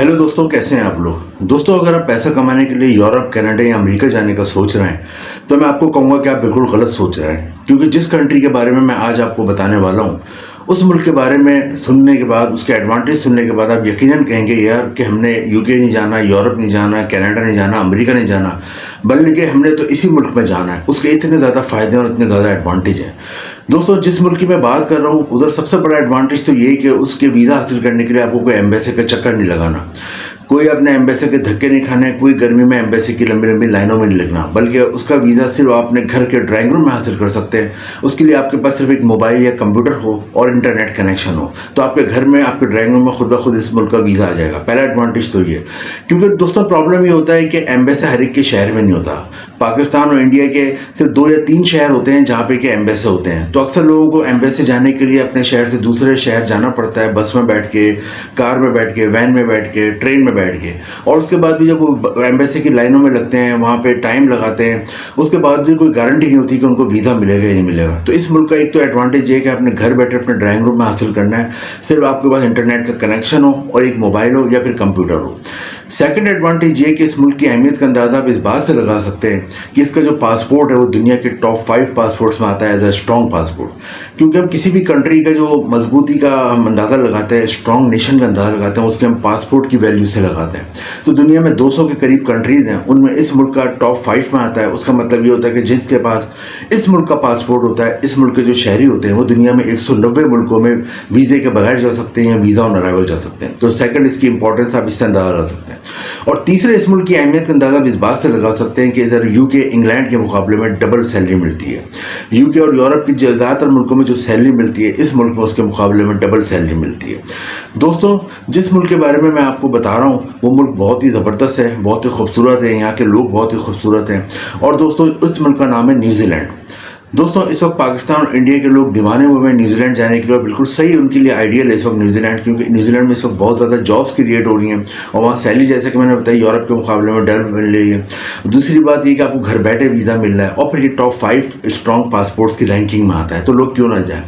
Hello दोस्तों, कैसे हैं आप लोग। दोस्तों, अगर आप पैसा कमाने के लिए यूरोप, कनाडा या अमेरिका जाने का सोच रहे हैं तो मैं आपको कहूंगा कि आप बिल्कुल गलत सोच रहे हैं, क्योंकि जिस कंट्री के बारे में मैं आज आपको बताने वाला हूं उस मुल्क के बारे में सुनने के बाद, उसके एडवांटेज सुनने के बाद आप यकीनन कहेंगे यार कि हमने यूके नहीं जाना, यूरोप नहीं जाना, कनाडा नहीं जाना, अमेरिका नहीं जाना, बल्कि हमने तो इसी मुल्क में जाना है। उसके इतने ज़्यादा फ़ायदे और इतने ज़्यादा एडवांटेज हैं। दोस्तों, जिस मुल्क की मैं बात कर रहा हूँ उधर सबसे बड़ा एडवांटेज तो ये है कि उसके वीज़ा हासिल करने के लिए आपको कोई एम्बेसी का चक्कर नहीं लगाना, कोई अपने एम्बेसी के धक्के नहीं खाने, कोई गर्मी में एम्बेसी की लंबी लंबी लाइनों में नहीं लगना, बल्कि उसका वीज़ा सिर्फ आप अपने घर के ड्राइंग रूम में हासिल कर सकते हैं। उसके लिए आपके पास सिर्फ एक मोबाइल या कंप्यूटर हो और इंटरनेट कनेक्शन हो, तो आपके घर में, आपके ड्राइंग रूम में खुद ब खुद इस मुल्क का वीज़ा आ जाएगा। पहला एडवांटेज तो ये। क्योंकि दोस्तों, प्रॉब्लम ये होता है कि एम्बेसी हर एक के शहर में नहीं होता। पाकिस्तान और इंडिया के सिर्फ 2 या 3 शहर होते हैं जहाँ पे कि एम्बेसी होते हैं, तो अक्सर लोगों को एम्बेसी जाने के लिए अपने शहर से दूसरे शहर जाना पड़ता है, बस में बैठ के, कार में बैठ के, वैन में बैठ के, ट्रेन में बैठ के। और उसके बाद भी जब वो एम्बेसी की लाइनों में लगते हैं, वहाँ पे टाइम लगाते हैं, उसके बाद भी कोई गारंटी नहीं होती कि उनको वीज़ा मिलेगा या नहीं मिलेगा। तो इस मुल्क का एक तो एडवांटेज ये है कि आपने घर बैठे अपने ड्राइंग रूम में हासिल करना है, सिर्फ आपके पास इंटरनेट का कनेक्शन हो और एक मोबाइल हो या फिर कंप्यूटर हो। सेकंड एडवांटेज ये कि इस मुल्क की अहमियत का अंदाज़ा आप इस बात से लगा सकते हैं कि इसका जो पासपोर्ट है वो दुनिया के टॉप 5 पासपोर्ट्स में आता है एज अ स्ट्रॉन्ग पासपोर्ट। क्योंकि हम किसी भी कंट्री का जो मजबूती का हम अंदाज़ा लगाते हैं, स्ट्रॉन्ग नेशन का अंदाज़ा लगाते हैं, उसके हम पासपोर्ट की वैल्यू से लगाते हैं। तो दुनिया में 200 के करीब कंट्रीज़ हैं, उनमें इस मुल्क का टॉप 5 में आता है। उसका मतलब ये होता है कि जिनके पास इस मुल्क का पासपोर्ट होता है, इस मुल्क के जो शहरी होते हैं, वो दुनिया में 190 मुल्कों में वीज़े के बगैर जा सकते हैं या वीज़ा ऑन अराइवल जा सकते हैं। तो सेकंड, इसकी इंपॉर्टेंस आप इससे अंदाज़ा लगा सकते हैं। और तीसरे, इस मुल्क की अहमियत का अंदाज़ा इस बात से लगा सकते हैं कि इधर यूके, इंग्लैंड के मुकाबले में डबल सैलरी मिलती है। यूके और यूरोप की ज़्यादातर मुल्कों में जो सैलरी मिलती है, इस मुल्क में उसके मुकाबले में डबल सैलरी मिलती है। दोस्तों, जिस मुल्क के बारे में मैं आपको बता रहा हूँ वो मुल्क बहुत ही ज़बरदस्त है, बहुत ही खूबसूरत है, यहाँ के लोग बहुत ही खूबसूरत हैं। और दोस्तों, उस मुल्क का नाम है न्यूजीलैंड। दोस्तों, इस वक्त पाकिस्तान और इंडिया के लोग दीवाने हुए हैं न्यूजीलैंड जाने के लिए, और बिल्कुल सही उनके लिए आइडियल है इस वक्त न्यूजीलैंड, क्योंकि न्यूजीलैंड में इस वक्त बहुत ज़्यादा जॉब्स क्रिएट हो रही हैं और वहाँ सैलरी, जैसे कि मैंने बताया, यूरोप के मुकाबले में डबल मिल रही है। दूसरी बात ये कि आपको घर बैठे वीज़ा मिल रहा है, और फिर ये टॉप 5 स्ट्रॉन्ग पासपोर्ट्स की रैंकिंग में आता है, तो लोग क्यों ना जाए।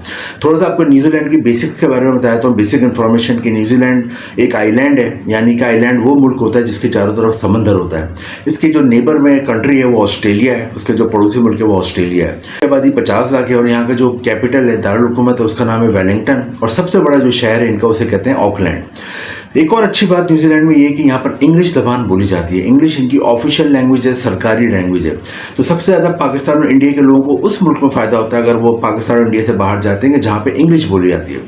थोड़ा सा आपको न्यूजीलैंड की बेसिक्स के बारे में बताया तो बेसिक इन्फॉर्मेशन की। न्यूजीलैंड एक आइलैंड है, यानी कि आइलैंड वो मुल्क होता है जिसके चारों तरफ समंदर होता है। इसकी जो नेबर में कंट्री है वो ऑस्ट्रेलिया है, उसके जो पड़ोसी मुल्क है वो ऑस्ट्रेलिया है। आबादी 50 लाख है और यहाँ का जो कैपिटल है, दारुल हुकूमत है, उसका नाम है वेलिंगटन, और सबसे बड़ा जो शहर है इनका, उसे कहते हैं ऑकलैंड। एक और अच्छी बात न्यूजीलैंड में ये है कि यहाँ पर इंग्लिश ज़बान बोली जाती है। इंग्लिश इनकी ऑफिशियल लैंग्वेज है, सरकारी लैंग्वेज है। तो सबसे ज़्यादा पाकिस्तान और इंडिया के लोगों को उस मुल्क में फ़ायदा होता है अगर वो पाकिस्तान और इंडिया से बाहर जाते हैं, जहाँ पे इंग्लिश बोली जाती है।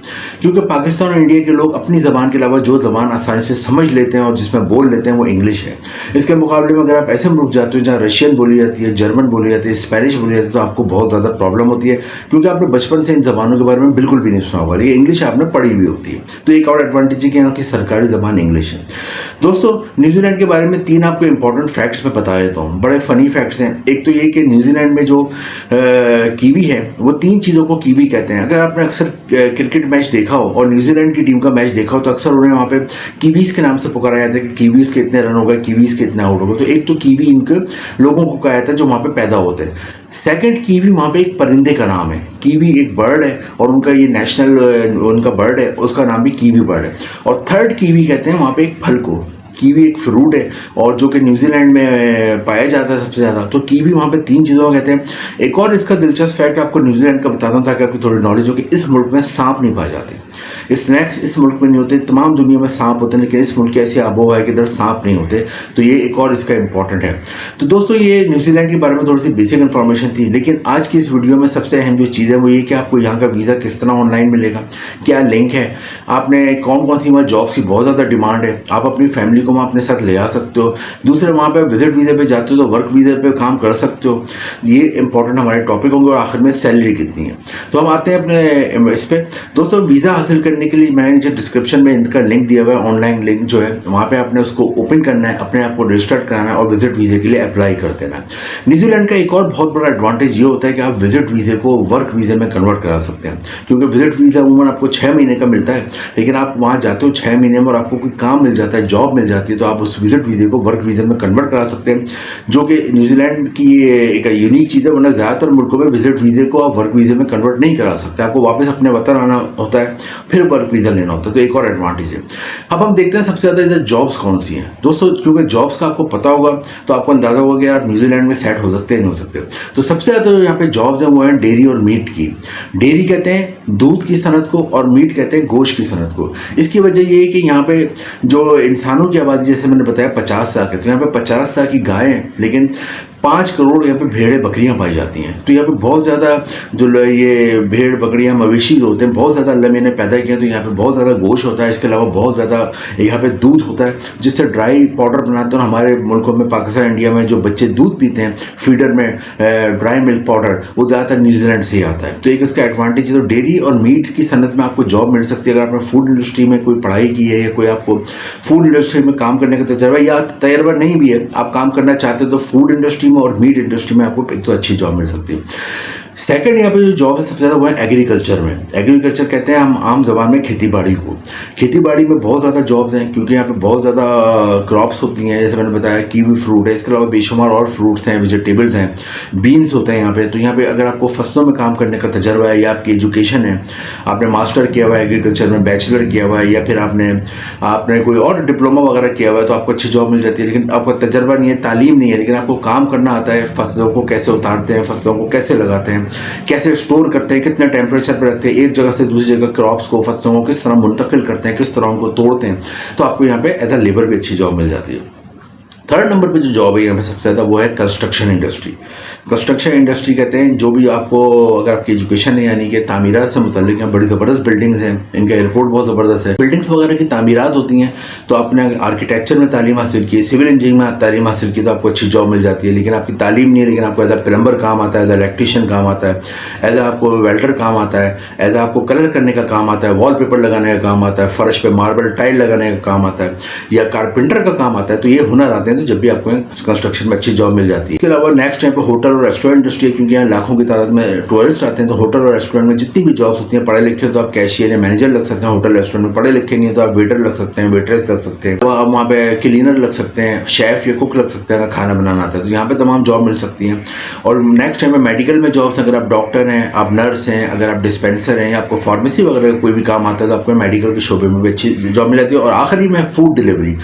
क्योंकि पाकिस्तान और इंडिया के लोग अपनी ज़बान के अलावा जो ज़बान आसानी से समझ लेते हैं और जिसमें बोल लेते हैं वो इंग्लिश है। इसके मुकाबले में अगर आप ऐसे मुल्क जाते हो जहाँ रशियन बोली जाती है, जर्मन बोली जाती है, स्पेनिश बोली जाती है, तो आपको बहुत ज़्यादा प्रॉब्लम होती है, क्योंकि आपने बचपन से इन ज़बानों के बारे में बिल्कुल भी नहीं सुना होगा। ये इंग्लिश आपने पढ़ी हुई होती है। तो एक और एडवांटेज है कि यहाँ की सरकारी ज़बान इंग्लिश है। दोस्तों, न्यूजीलैंड के बारे में 3 आपको इंपॉर्टेंट फैक्ट्स मैं बता देता हूँ, बड़े फनी फैक्ट्स हैं। एक तो ये कि न्यूजीलैंड में जो कीवी है वो 3 चीज़ों को कीवी कहते हैं। अगर आपने अक्सर क्रिकेट मैच देखा हो और न्यूजीलैंड की टीम का मैच देखा हो तो अक्सर उन्हें वहाँ पे कीवीज़ के नाम से पुकारा जाता है कि कीवीज़ के इतने रन हो गए, कीवीज़ के इतने आउट हो गए। तो एक तो कीवी इनके लोगों को कहा जाता है जो वहाँ पे पैदा होते हैं। सेकंड, कीवी वहाँ पे एक परिंदे का नाम है। कीवी एक बर्ड है और उनका ये नेशनल उनका बर्ड है, उसका नाम भी कीवी बर्ड है। और थर्ड, कीवी कहते हैं वहाँ पे एक फल को। कीवी एक फ्रूट है और जो कि न्यूजीलैंड में पाया जाता है सबसे ज़्यादा। तो कीवी वहाँ पे 3 चीज़ों को कहते हैं। एक और इसका दिलचस्प फैक्ट आपको न्यूजीलैंड का बताता हूँ ताकि आपको थोड़ी नॉलेज हो कि इस मुल्क में सांप नहीं पाए जाते। स्नैक्स इस मुल्क में नहीं होते, तमाम दुनिया में सांप होते हैं, लेकिन इस मुल्क की ऐसी आबोहवा है कि इधर सांप नहीं होते। तो ये एक और इसका इंपॉर्टेंट है। तो दोस्तों, ये न्यूजीलैंड के बारे में थोड़ी सी बेसिक इन्फॉर्मेशन थी, लेकिन आज की इस वीडियो में सबसे अहम जो चीज़ है वो ये कि आपको यहाँ का वीज़ा किस तरह ऑनलाइन मिलेगा, क्या लिंक है, आपने कौन कौन सी वहाँ जॉब्स की बहुत ज़्यादा डिमांड है, आप अपनी फैमिली को वहाँ अपने साथ ले सकते हो। दूसरे, वहाँ पे विजिट वीज़े पे जाते हो तो वर्क वीज़े पे काम कर सकते हो। ये इंपॉर्टेंट हमारे टॉपिक होंगे। और आखिर में सैलरी कितनी है। तो हम आते हैं अपने इस पे। दोस्तों, वीज़ा हासिल करने के लिए मैंने नीचे डिस्क्रिप्शन में इनका लिंक दिया हुआ है, ऑनलाइन लिंक जो है, वहाँ पे आपने उसको ओपन करना है, अपने आप को रजिस्टर कराना है और विजिट वीज़े के लिए अप्लाई कर देना है। न्यूजीलैंड का एक और बहुत बड़ा एडवांटेज ये होता है कि आप विजिट वीज़े को वर्क वीज़े में कन्वर्ट करा सकते हैं। क्योंकि विजिट वीज़ा अमूमन आपको 6 महीने का मिलता है, लेकिन आप वहाँ जाते हो 6 महीने में और आपको कोई काम मिल जाता है, जॉब मिल जाती है तो आप उस विजिट वीज़े को वर्क वीज़े में कन्वर्ट करा सकते हैं, जो कि न्यूजीलैंड की एक यूनिक चीज़ है। वरना ज़्यादातर मुल्कों में विजिट वीज़े को आप वर्क वीज़े में कन्वर्ट नहीं करा सकते, आपको वापस अपने वतन आना होता है, फिर वर्क वीज़ा लेना होता है। तो एक और एडवांटेज है। अब हम देखते हैं सबसे ज़्यादा इधर जॉब्स कौन सी हैं दोस्तों, क्योंकि जॉब्स का आपको पता होगा तो आपको अंदाज़ा होगा कि आप न्यूजीलैंड में सेट हो सकते हैं नहीं हो सकते। तो सबसे ज़्यादा जो यहाँ पे जॉब्स हैं वो हैं डेयरी और मीट की। डेयरी कहते हैं दूध की सनत को और मीट कहते हैं गोश्त की सनत को। इसकी वजह ये है कि यहाँ पे जो इंसानों की आबादी जैसे मैंने बताया 50 लाख है, तो यहाँ पे 50 लाख की गायें हैं, लेकिन 5 करोड़ यहाँ पे भेड़ें बकरियाँ पाई जाती हैं। तो यहाँ पे बहुत ज़्यादा जो ये भेड़ बकरियाँ मवेशी होते हैं बहुत ज़्यादा अल्लाह ने पैदा किया, तो यहाँ पे बहुत ज़्यादा गोश्त होता है। इसके अलावा बहुत ज़्यादा यहाँ पे दूध होता है जिससे ड्राई पाउडर बनाते हैं। हमारे मुल्कों में पाकिस्तान इंडिया में जो बच्चे दूध पीते हैं फीडर में ड्राई मिल्क पाउडर, वो ज़्यादातर न्यूजीलैंड से ही आता है। तो एक इसका एडवांटेज है। तो डेयरी और मीट की सनत में आपको जॉब मिल सकती है अगर आपने फूड इंडस्ट्री में कोई पढ़ाई की है या कोई आपको फूड इंडस्ट्री में काम करने का तजर्बा या तजर्बा नहीं भी है, आप काम करना चाहते हो तो फूड इंडस्ट्री में और मीट इंडस्ट्री में आपको एक तो अच्छी जॉब मिल सकती है। सेकंड यहाँ पे जो जॉब है सबसे ज़्यादा वो है एग्रीकल्चर में। एग्रीकल्चर कहते हैं हम आम जबान में खेती बाड़ी को। खेती बाड़ी में बहुत ज़्यादा जॉब्स हैं क्योंकि यहाँ पे बहुत ज़्यादा क्रॉप्स होती हैं, जैसे मैंने बताया कीवी फ्रूट है, इसके अलावा बेशुमार और फ्रूट्स हैं, वेजिटेबल्स हैं, बीन्स होते हैं यहाँ पे। तो यहाँ पे अगर आपको फसलों में काम करने का तजर्बा है या आपकी एजुकेशन है, आपने मास्टर किया हुआ है एग्रीकल्चर में, बैचलर किया हुआ है या फिर आपने कोई और डिप्लोमा वगैरह किया हुआ है तो आपको अच्छी जॉब मिल जाती है। लेकिन आपका तजर्बा नहीं है, तालीम नहीं है, लेकिन आपको काम करना आता है, फसलों को कैसे उतारते हैं, फसलों को कैसे लगाते हैं, कैसे स्टोर करते हैं, कितने टेम्परेचर पर रखते हैं, एक जगह से दूसरी जगह क्रॉप्स को फसलों को किस तरह मुंतकिल करते हैं, किस तरह उनको तोड़ते हैं, तो आपको यहाँ पे एज अ लेबर भी अच्छी जॉब मिल जाती है। थर्ड नंबर पे जो जॉब है यहाँ पे सबसे ज़्यादा वो है कंस्ट्रक्शन इंडस्ट्री। कंस्ट्रक्शन इंडस्ट्री कहते हैं जो भी आपको अगर आपकी एजुकेशन है यानी कि तामीरात से मुतल्लिक हैं, बड़ी ज़बरदस्त बिल्डिंग्स हैं, इनका एयरपोर्ट बहुत ज़बरदस्त है, बिल्डिंग्स वगैरह की तामीरात होती हैं। तो आपने आर्किटेक्चर में तालीम हासिल की, सिविल इंजीनियरिंग में तालीम हासिल की तो आपको अच्छी जॉब मिल जाती है। लेकिन आपकी तालीम नहीं है, लेकिन आपको एज अ प्लम्बर काम आता है, एज अ इलेक्ट्रीशियन काम आता है, एज आपको वेल्डर काम आता है, एज आपको कलर करने का काम आता है, वॉल पेपर लगाने का काम आता है, फर्श पे मार्बल टाइल लगाने का काम आता है या कारपेंटर का काम आता है। तो ये हुनर आते हैं तो जब भी आपको कंस्ट्रक्शन में अच्छी जॉब मिल जाती है। इसके अलावा नेक्स्ट टाइम पे होटल और रेस्टोरेंट इंडस्ट्री है, क्योंकि यहाँ लाखों की तादाद में टूरिस्ट आते हैं। तो होटल और रेस्टोरेंट में जितनी भी जॉब्स होती हैं, पढ़े लिखे तो आप कैशियर या मैनेजर लग सकते हैं होटल रेस्टोरेंट में, पढ़े लिखे नहीं है तो आप वेटर लग सकते हैं, वेटरेस लग सकते हैं, तो आप वहाँ पे क्लीनर लग सकते हैं, शेफ या कुक लग सकते हैं अगर खाना बनाना आता है। तो यहाँ पे तमाम जॉब मिल सकती हैं। और नेक्स्ट टाइम में मेडिकल में जॉब्स, अगर आप डॉक्टर हैं, आप नर्स हैं, अगर आप डिस्पेंसर हैं या आपको फार्मेसी वगैरह कोई भी काम आता है तो आपको मेडिकल के शोबे में भी अच्छी जॉब मिल जाती है। और आखिरी में फूड डिलीवरी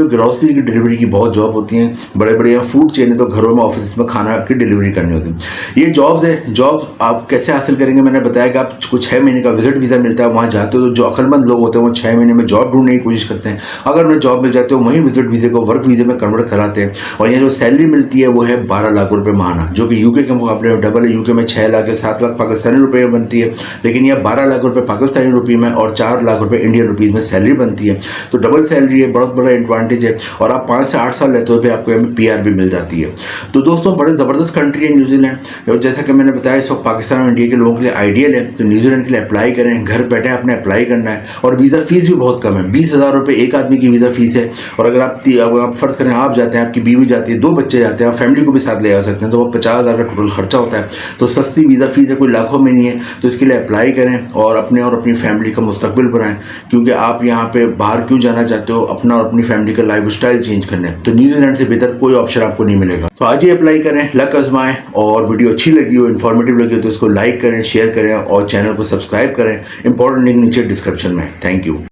और ग्रोसरी की डिलीवरी की बहुत जॉब होती हैं। बड़े बड़े फूड चेन है तो घरों में ऑफिस में खाना की डिलीवरी करनी होती है। ये जॉब्स है। जॉब आप कैसे हासिल करेंगे, मैंने बताया कि आप कुछ 6 महीने का विजिट वीज़ा मिलता है, वहाँ जाते हो तो जो अक्लमंद लोग होते हैं वो 6 महीने में जॉब ढूंढने की कोशिश करते हैं। अगर उन्हें जॉब मिल जाती है वहीं विजिट वीज़े को वर्क वीज़े में कन्वर्ट कराते हैं। और ये जो सैलरी मिलती है वो है 12 लाख रुपये माहाना, जो कि यूके के मुकाबले में डबल है। यूके में 6 लाख या 7 लाख पाकिस्तानी रुपये में बनती है, लेकिन यह 12 लाख रुपये पाकिस्तानी रुपये में और 4 लाख रुपये इंडियन रुपीज़ में सैलरी बनती है। तो डबल सैलरी है, बहुत बड़ा एडवांटेज है। और आप 5 से 8 साल लेते हो फिर आपको PR भी मिल जाती है। तो दोस्तों बड़े ज़बरदस्त कंट्री है न्यूजीलैंड। और जैसा कि मैंने बताया इस वक्त पाकिस्तान और इंडिया के लोगों के लिए आइडियल है। तो न्यूजीलैंड के लिए अप्लाई करें, घर बैठे आपने अप्लाई करना है। और वीज़ा फीस भी बहुत कम है, 20,000 रुपये एक आदमी की वीज़ा फीस है। और अगर आप फ़र्ज़ करें आप जाते हैं, आपकी बीवी जाती है, 2 बच्चे जाते हैं, आप फैमिली को भी साथ ले आ सकते हैं, तो वो 50,000 का टोटल खर्चा होता है। तो सस्ती वीज़ा फीस है, कोई लाखों में नहीं है। तो इसके लिए अप्लाई करें और अपने और अपनी फैमिली का मुस्तकबिल बनाएं, क्योंकि आप यहाँ पे बाहर क्यों जाना चाहते हो, अपना और अपनी फैमिली का लाइफ स्टाइल चेंज करने। तो न्यूजीलैंड से बेहतर कोई ऑप्शन आपको नहीं मिलेगा। तो आज ही अप्लाई करें, लक आजमाएं। और वीडियो अच्छी लगी हो, इन्फॉर्मेटिव लगी हो तो इसको लाइक करें, शेयर करें और चैनल को सब्सक्राइब करें। इंपॉर्टेंट लिंक नीचे डिस्क्रिप्शन में। Thank you.